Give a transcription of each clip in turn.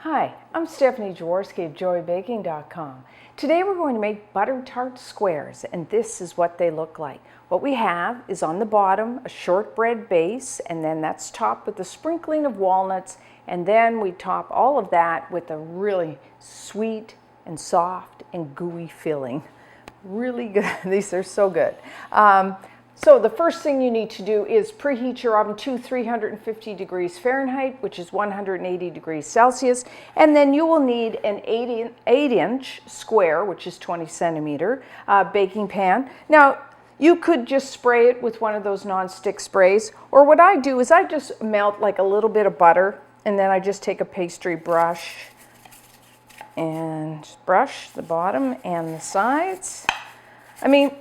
Hi, I'm Stephanie Jaworski of joybaking.com. Today we're going to make butter tart squares, and this is what they look like. What we have is on the bottom a shortbread base, and then that's topped with a sprinkling of walnuts, and then we top all of that with a really sweet and soft and gooey filling. Really good. These are so good. So the first thing you need to do is preheat your oven to 350 degrees Fahrenheit, which is 180 degrees Celsius, and then you will need an 8-inch square, which is 20 centimeter, baking pan. Now, you could just spray it with one of those non-stick sprays, or what I do is I just melt like a little bit of butter, and then I just take a pastry brush and brush the bottom and the sides. I mean,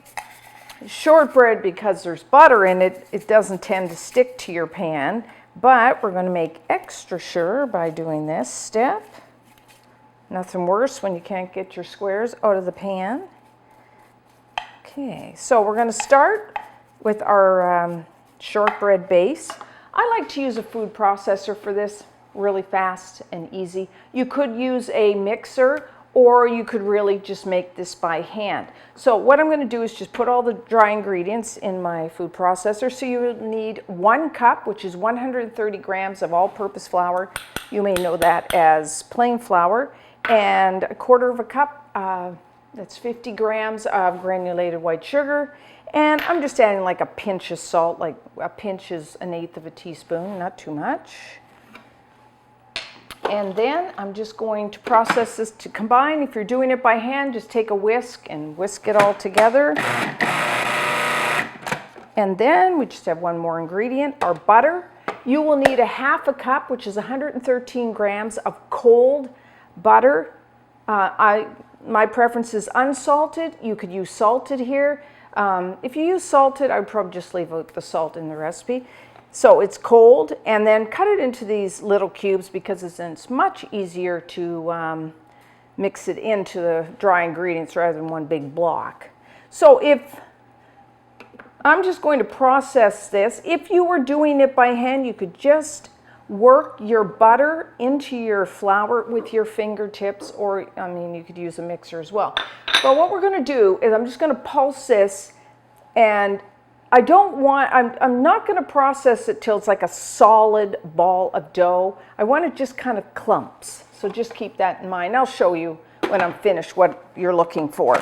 shortbread, because there's butter in it, it doesn't tend to stick to your pan, but we're going to make extra sure by doing this step. Nothing worse when you can't get your squares out of the pan. Okay, so we're going to start with our shortbread base. I like to use a food processor for this, really fast and easy. You could use a mixer, or you could really just make this by hand. So what I'm going to do is just put all the dry ingredients in my food processor. So you will need 1 cup, which is 130 grams of all-purpose flour. You may know that as plain flour. And 1/4 cup, that's 50 grams of granulated white sugar. And I'm just adding like a pinch of salt, like a pinch is 1/8 of a teaspoon, not too much. And then I'm just going to process this to combine. If you're doing it by hand, just take a whisk and whisk it all together. And then we just have one more ingredient, our butter. You will need 1/2 cup, which is 113 grams of cold butter. My preference is unsalted. You could use salted here. If you use salted, I would probably just leave out the salt in the recipe. So it's cold, and then cut it into these little cubes because it's much easier to mix it into the dry ingredients rather than one big block. So if I'm just going to process this, if you were doing it by hand, you could just work your butter into your flour with your fingertips, or I mean, you could use a mixer as well. But what we're going to do is I'm just going to pulse this, and I'm not going to process it till it's like a solid ball of dough. I want it just kind of clumps. So just keep that in mind. I'll show you when I'm finished what you're looking for.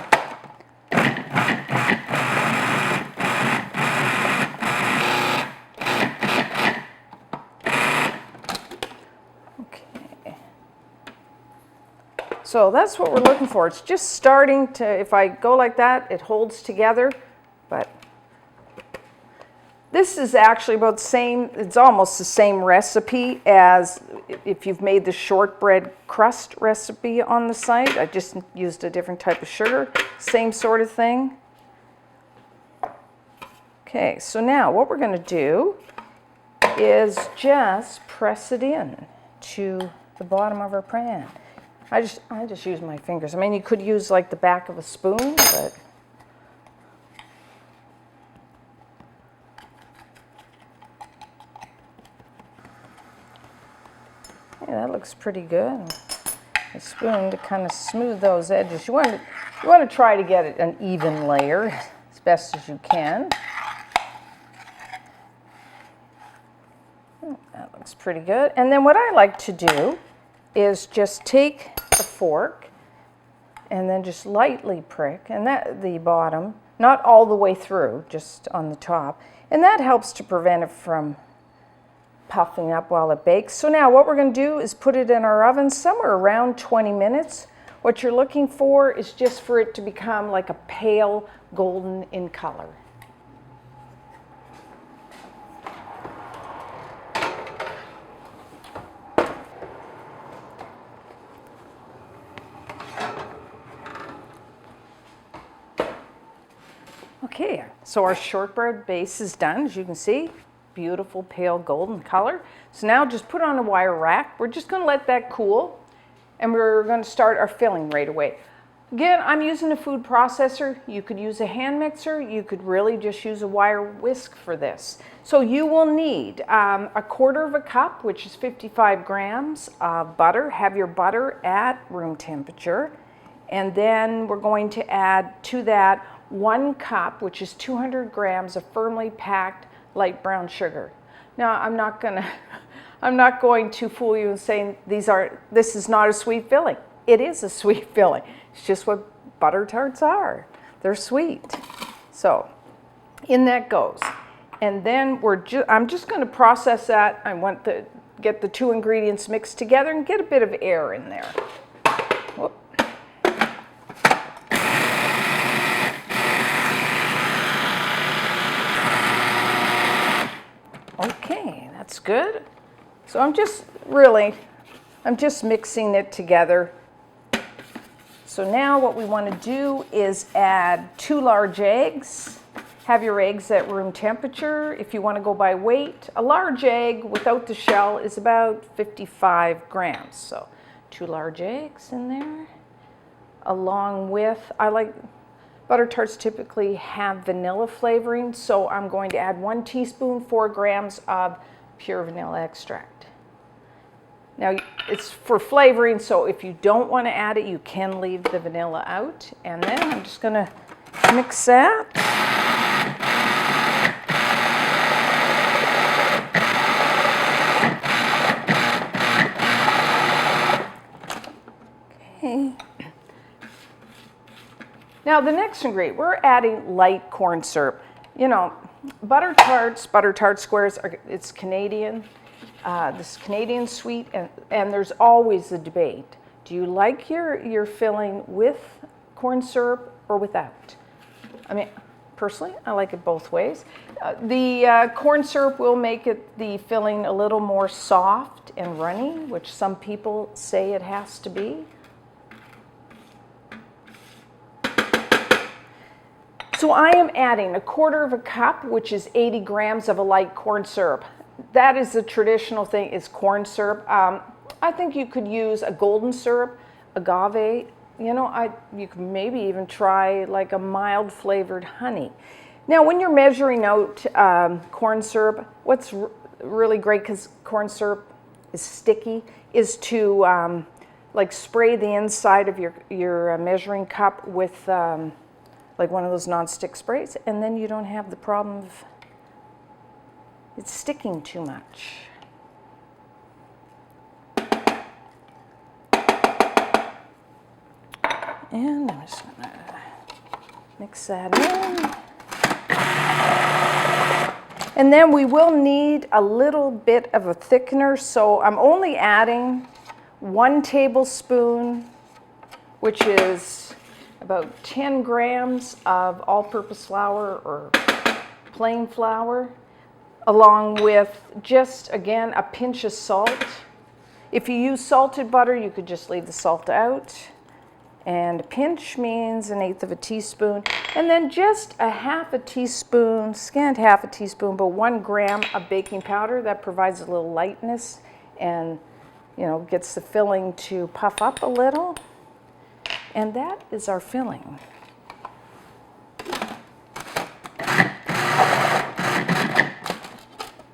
Okay. So that's what we're looking for. It's just starting to, if I go like that, it holds together, but this is actually about the same, it's almost the same recipe as if you've made the shortbread crust recipe on the site. I just used a different type of sugar, same sort of thing. Okay, so now what we're going to do is just press it in to the bottom of our pan. I just use my fingers. I mean, you could use like the back of a spoon, but yeah, that looks pretty good. A spoon to kind of smooth those edges. You want to try to get it an even layer as best as you can. That looks pretty good. And then what I like to do is just take a fork and then just lightly prick, and that the bottom, not all the way through, just on the top. And that helps to prevent it from puffing up while it bakes. So now what we're going to do is put it in our oven somewhere around 20 minutes. What you're looking for is just for it to become like a pale golden in color. Okay, so our shortbread base is done, as you can see. Beautiful pale golden color. So now just put on a wire rack. We're just going to let that cool, and we're going to start our filling right away. Again, I'm using a food processor. You could use a hand mixer. You could really just use a wire whisk for this. So you will need a quarter of a cup, which is 55 grams of butter. Have your butter at room temperature. And then we're going to add to that 1 cup, which is 200 grams of firmly packed light brown sugar. Now, I'm not going to fool you and saying this is not a sweet filling. It is a sweet filling. It's just what butter tarts are. They're sweet. So in that goes. And then I'm just going to process that. I want to get the 2 ingredients mixed together and get a bit of air in there. Whoop. Okay, that's good. So I'm just mixing it together. So now what we want to do is add 2 large eggs. Have your eggs at room temperature. If you want to go by weight, a large egg without the shell is about 55 grams. So 2 large eggs in there. Along with, butter tarts typically have vanilla flavoring, so I'm going to add 1 teaspoon, 4 grams of pure vanilla extract. Now, it's for flavoring, so if you don't want to add it, you can leave the vanilla out. And then I'm just going to mix that. Okay. Now, the next ingredient, we're adding light corn syrup. You know, Butter Tart Squares, it's Canadian. This Canadian sweet, and there's always a debate. Do you like your filling with corn syrup or without? I mean, personally, I like it both ways. The corn syrup will make the filling a little more soft and runny, which some people say it has to be. So I am adding a quarter of a cup, which is 80 grams of a light corn syrup. That is the traditional thing, is corn syrup. I think you could use a golden syrup, agave. You know, you could maybe even try like a mild flavored honey. Now, when you're measuring out corn syrup, what's really great, because corn syrup is sticky, is to like spray the inside of your measuring cup with like one of those non-stick sprays, and then you don't have the problem of it's sticking too much. And I'm just going to mix that in. And then we will need a little bit of a thickener, so I'm only adding 1 tablespoon, which is about 10 grams of all-purpose flour or plain flour, along with just, again, a pinch of salt. If you use salted butter, you could just leave the salt out. And a pinch means 1/8 of a teaspoon. And then just a half a teaspoon, scant half a teaspoon, but 1 gram of baking powder. That provides a little lightness and, you know, gets the filling to puff up a little. And that is our filling.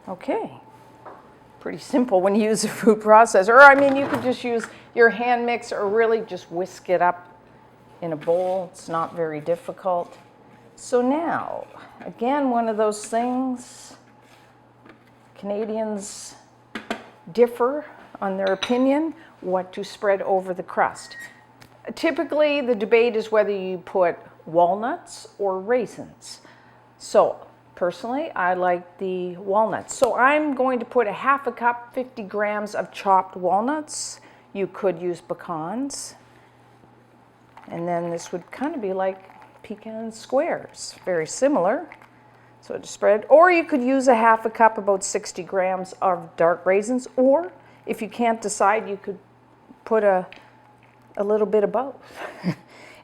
Okay, pretty simple when you use a food processor. Or I mean, you could just use your hand mix or really just whisk it up in a bowl. It's not very difficult. So now, again, one of those things, Canadians differ on their opinion what to spread over the crust. Typically, the debate is whether you put walnuts or raisins. So personally, I like the walnuts. So I'm going to put a half a cup, 50 grams of chopped walnuts. You could use pecans. And then this would kind of be like pecan squares, very similar. So to spread, or you could use a half a cup, about 60 grams of dark raisins, or if you can't decide, you could put a little bit of both.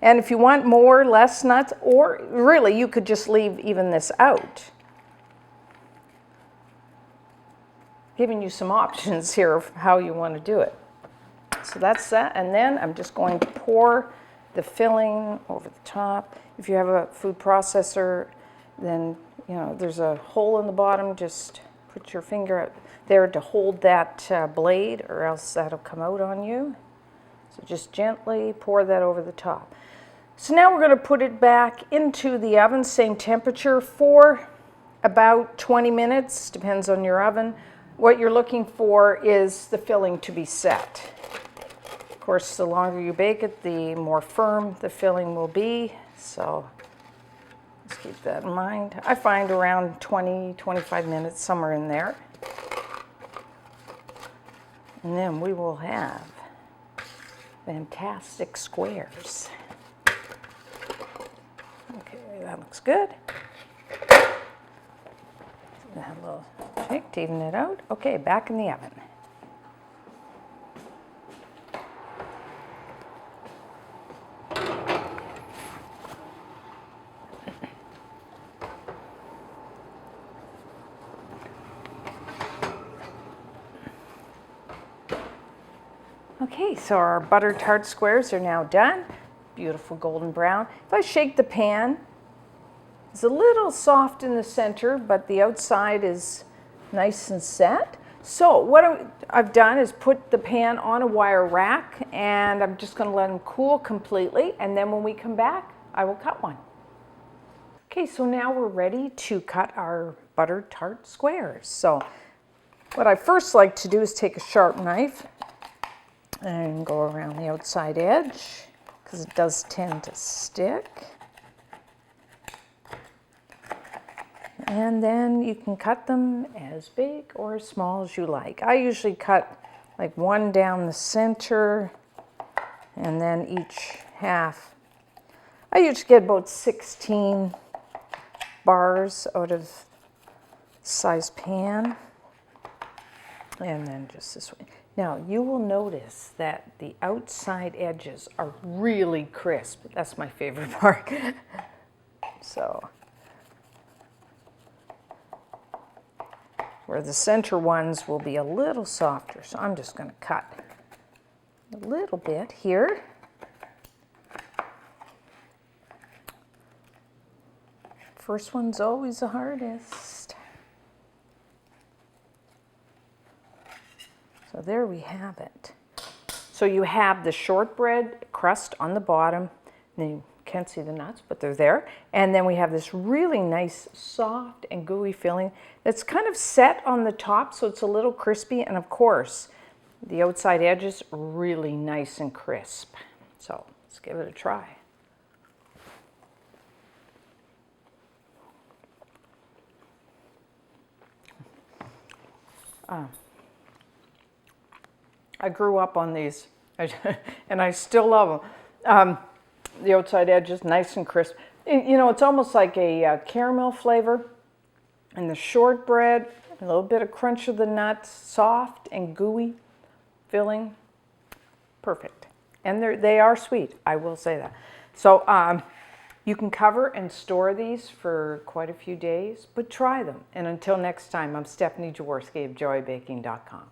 And if you want more, less nuts, or really you could just leave even this out. Giving you some options here of how you want to do it. So that's that, and then I'm just going to pour the filling over the top. If you have a food processor, then there's a hole in the bottom. Just put your finger there to hold that blade, or else that'll come out on you. So just gently pour that over the top. So now we're going to put it back into the oven, same temperature, for about 20 minutes, depends on your oven. What you're looking for is the filling to be set. Of course, the longer you bake it, the more firm the filling will be. So let's keep that in mind. I find around 20, 25 minutes, somewhere in there. And then we will have fantastic squares. Okay, that looks good. Have a little shake to even it out. Okay, back in the oven. Okay, so our butter tart squares are now done. Beautiful golden brown. If I shake the pan, it's a little soft in the center, but the outside is nice and set. So what I've done is put the pan on a wire rack, and I'm just going to let them cool completely, and then when we come back, I will cut one. Okay, so now we're ready to cut our butter tart squares. So what I first like to do is take a sharp knife and go around the outside edge, because it does tend to stick. And then you can cut them as big or as small as you like. I usually cut like one down the center, and then each half. I usually get about 16 bars out of size pan. And then just this way. Now you will notice that the outside edges are really crisp. That's my favorite part. So, where the center ones will be a little softer. So I'm just going to cut a little bit here. First one's always the hardest. So there we have it. So you have the shortbread crust on the bottom. And you can't see the nuts, but they're there. And then we have this really nice, soft and gooey filling that's kind of set on the top, so it's a little crispy. And of course, the outside edges really nice and crisp. So let's give it a try. I grew up on these, and I still love them. The outside edge is nice and crisp. You know, it's almost like a caramel flavor. And the shortbread, a little bit of crunch of the nuts, soft and gooey filling. Perfect. And they are sweet, I will say that. So you can cover and store these for quite a few days, but try them. And until next time, I'm Stephanie Jaworski of joybaking.com.